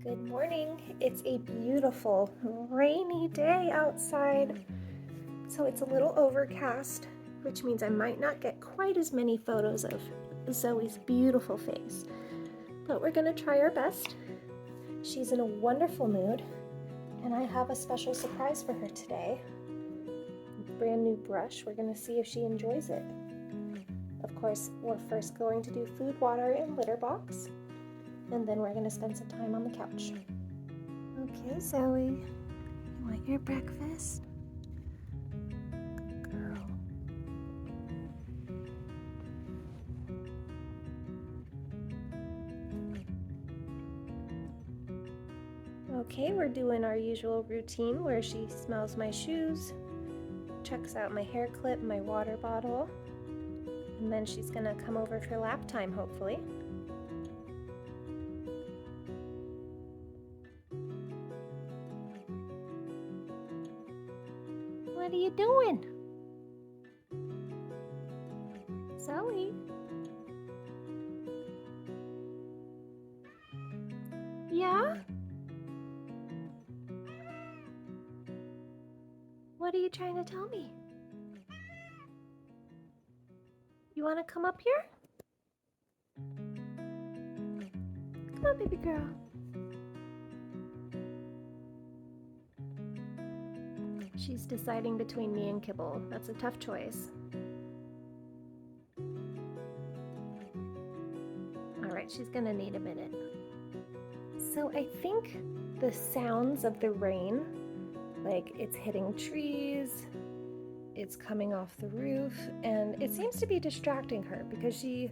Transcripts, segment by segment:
Good morning. It's a beautiful rainy day outside. So it's a little overcast, which means I might not get quite as many photos of Zoe's beautiful face. But we're going to try our best. She's in a wonderful mood, and I have a special surprise for her today. Brand new brush. We're going to see if she enjoys it. Of course, we're first going to do food, water, and litter box. And then we're going to spend some time on the couch. Okay, Zoe, you want your breakfast? Good girl. Okay, we're doing our usual routine where she smells my shoes, checks out my hair clip, my water bottle, and then she's going to come over for lap time, hopefully. What are you doing? Zoe? Yeah? What are you trying to tell me? You want to come up here? Come on, baby girl. She's deciding between me and kibble. That's a tough choice. Alright, she's gonna need a minute. So I think the sounds of the rain, like it's hitting trees, it's coming off the roof, and it seems to be distracting her because she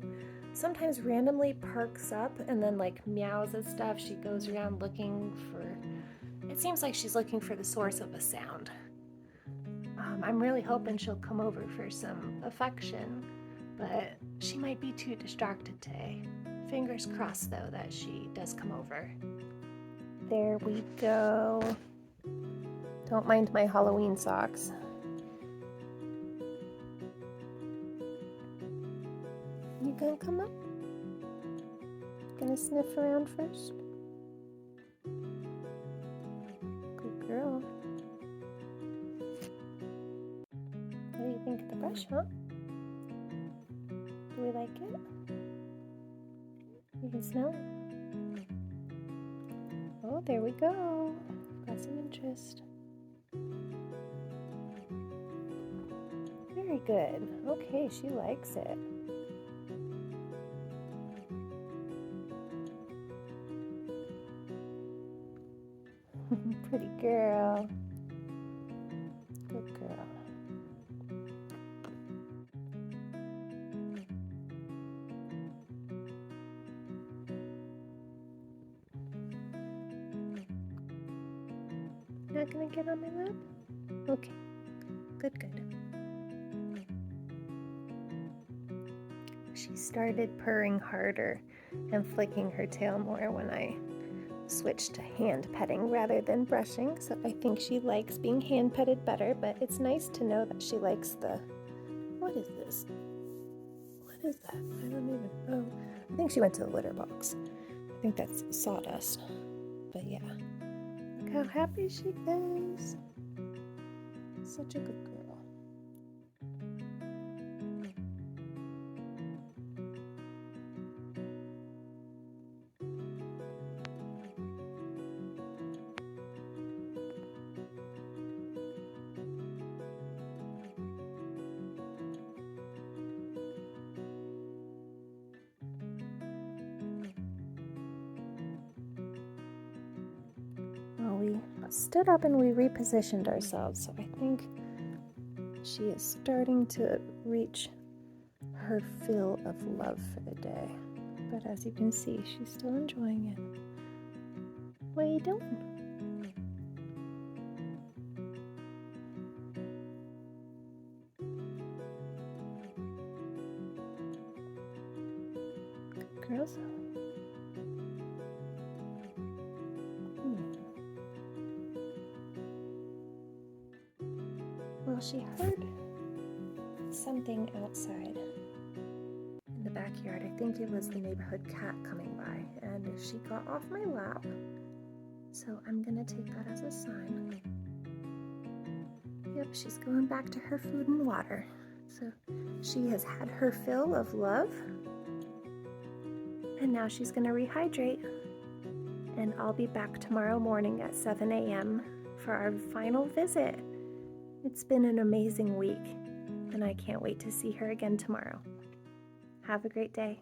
sometimes randomly perks up and then like meows and stuff. She goes around looking for, it seems like she's looking for the source of a sound. I'm really hoping she'll come over for some affection, but she might be too distracted today. Fingers crossed though that she does come over. There we go. Don't mind my Halloween socks. You gonna come up? Gonna sniff around first? Good girl. What do you think of the brush, huh? Do we like it? You can smell it. Oh, there we go. Got some interest. Very good. Okay, she likes it. Pretty girl. Good girl. Not gonna get on my lap? Okay. Good. She started purring harder and flicking her tail more when I switched to hand petting rather than brushing, so I think she likes being hand petted better, but it's nice to know that she likes the... What is this? What is that? I don't even know. I think she went to the litter box. I think that's sawdust. But yeah, look how happy she is. Such a good girl. Well, we stood up and we repositioned ourselves, so I think she is starting to reach her fill of love for the day. But as you can see, she's still enjoying it. What are you doing? Good girl, Zoe. Well, she heard something outside in the backyard. I think it was the neighborhood cat coming by, and she got off my lap So I'm gonna take that as a sign. Yep, she's going back to her food and water. So she has had her fill of love, and now she's gonna rehydrate. And I'll be back tomorrow morning at 7 a.m. for our final visit. It's been an amazing week, and I can't wait to see her again tomorrow. Have a great day.